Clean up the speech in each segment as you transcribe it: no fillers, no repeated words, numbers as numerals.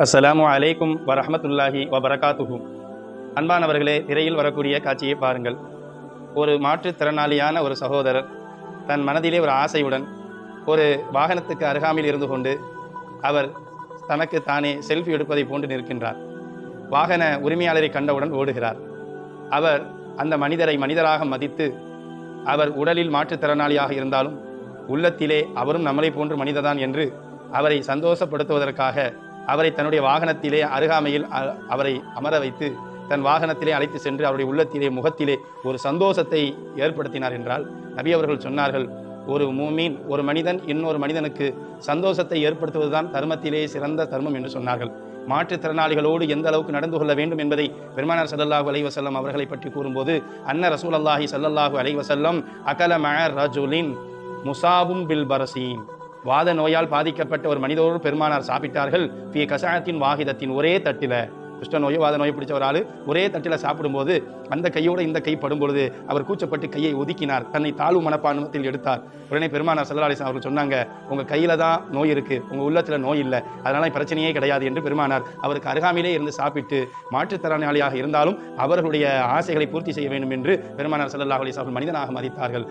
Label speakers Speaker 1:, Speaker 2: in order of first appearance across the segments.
Speaker 1: அஸ்ஸலாமு அலைக்கும் வரஹ்மத்துல்லாஹி வபரகாத்துஹு. அன்பானவர்களே, திரையில் வரக்கூடிய காட்சியை பாருங்கள். ஒரு மாற்றுத்திறனாளியான ஒரு சகோதரர் தன் மனதிலே ஒரு ஆசையுடன் ஒரு வாகனத்துக்கு அருகாமையில் இருந்து கொண்டு அவர் தனக்கு தானே செல்ஃபி எடுப்பதை போன்று நிற்கின்றார். வாகன உரிமையாளரை கண்டவுடன் ஓடுகிறார். அவர் அந்த மனிதரை மனிதராக மதித்து, அவர் உடலில் மாற்றுத்திறனாளியாக இருந்தாலும் உள்ளத்திலே அவரும் நம்மளை போன்று மனிதர்தான் என்று அவரை சந்தோஷப்படுத்துவதற்காக அவரை தன்னுடைய வாகனத்திலே அருகாமையில் அவரை அமர வைத்து தன் வாகனத்திலே அழைத்து சென்று அவருடைய உள்ளத்திலே முகத்திலே ஒரு சந்தோஷத்தை ஏற்படுத்தினார் என்றால், நபி அவர்கள் சொன்னார்கள், ஒரு மூமீன், ஒரு மனிதன் இன்னொரு மனிதனுக்கு சந்தோஷத்தை ஏற்படுத்துவதுதான் தர்மத்திலே சிறந்த தர்மம் என்று சொன்னார்கள். மாற்றுத்திறனாளிகளோடு எந்த அளவுக்கு நடந்து கொள்ள வேண்டும் என்பதை பெருமானார் ஸல்லல்லாஹு அலைஹி வஸல்லம் அவர்களை பற்றி கூறும்போது, அன்ன ரசூலுல்லாஹி ஸல்லல்லாஹு அலைஹி வஸல்லம் அகல மஅ ரஜுலின் முசாபும் பில் பரசீன், வாத நோயால் பாதிக்கப்பட்ட ஒரு மனிதரோடு பெருமானார் சாப்பிட்டார்கள். ஃபீ கஸஅத்தின் வாஹிதத்தின், ஒரே தட்டில. குஷ்ட நோயோ வாத நோயை பிடிச்ச ஒரு ஆள் ஒரே தட்டில் சாப்பிடும்போது அந்த கையோடு இந்த கை படும் பொழுது அவர் கூச்சப்பட்டு கையை ஒதுக்கினார், தன்னை தாழ்வு மனப்பான்மத்தில் எடுத்தார். உடனே பெருமானார் ஸல்லல்லாஹு அலைஹி வஸல்லம் அவர்கள் சொன்னாங்க, உங்கள் கையில தான் நோய் இருக்கு, உங்கள் உள்ளத்தில் நோய் இல்லை, அதனால பிரச்சனையே கிடையாது என்று பெருமானார் அவருக்கு அருகாமையிலே இருந்து சாப்பிட்டு மாற்றுத்திறனாளியாக இருந்தாலும் அவர்களுடைய ஆசைகளை பூர்த்தி செய்ய வேண்டும் என்று பெருமானார் ஸல்லல்லாஹு அலைஹி வஸல்லம் மனிதனாக மதித்தார்கள்.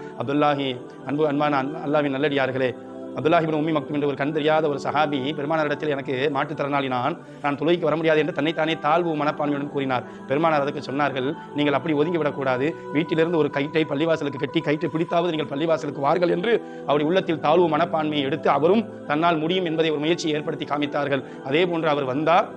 Speaker 1: அன்பான அல்லாஹ்வின் நல்லடியார்களே, அப்துல்லாஹ் இப்னு உம்மி மக்தும் என்ற ஒரு கண் தெரியாத ஒரு சஹாபி பெருமானாரிடத்தில், எனக்கு மாற்றுத்திறனாளி நான் தொழுகைக்கு வர முடியாது என்று தன்னைத்தானே தாழ்வு மனப்பான்மையுடன் கூறினார். பெருமானார் அதுக்கு சொன்னார்கள், நீங்கள் அப்படி ஒதுங்கிவிடக்கூடாது, வீட்டிலிருந்து ஒரு கயிற்றை பள்ளிவாசலுக்கு கட்டி கயிற்றை பிடித்தாவது நீங்கள் பள்ளிவாசலுக்கு வார்கள் என்று அவருடைய உள்ளத்தில் தாழ்வு மனப்பான்மையை எடுத்து அவரும் தன்னால் முடியும் என்பதை ஒரு முயற்சியை ஏற்படுத்தி காமித்தார்கள். அதே போன்று அவர் வந்தார்.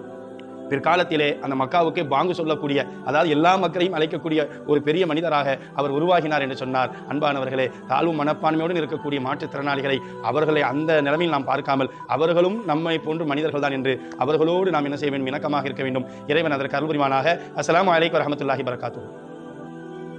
Speaker 1: பிற்காலத்திலே அந்த மக்காவுக்கு பாங்கு சொல்லக்கூடிய, அதாவது எல்லா மக்களையும் அழைக்கக்கூடிய ஒரு பெரிய மனிதராக அவர் உருவாகினார் என்று சொன்னார். அன்பானவர்களே, தாழ்வு மனப்பான்மையுடன் இருக்கக்கூடிய மாற்றுத்திறனாளிகளை அவர்களை அந்த நிலைமையில் நாம் பார்க்காமல் அவர்களும் நம்மை போன்று மனிதர்கள் தான் என்று அவர்களோடு நாம் என்ன செய்ய வேண்டும், இணக்கமாக இருக்க வேண்டும். இறைவன் அதற்கு அருள் புரிவானாக. அஸ்ஸலாமு அலைக்கும் வரஹ்மத்துல்லாஹி வபரகாத்துஹு.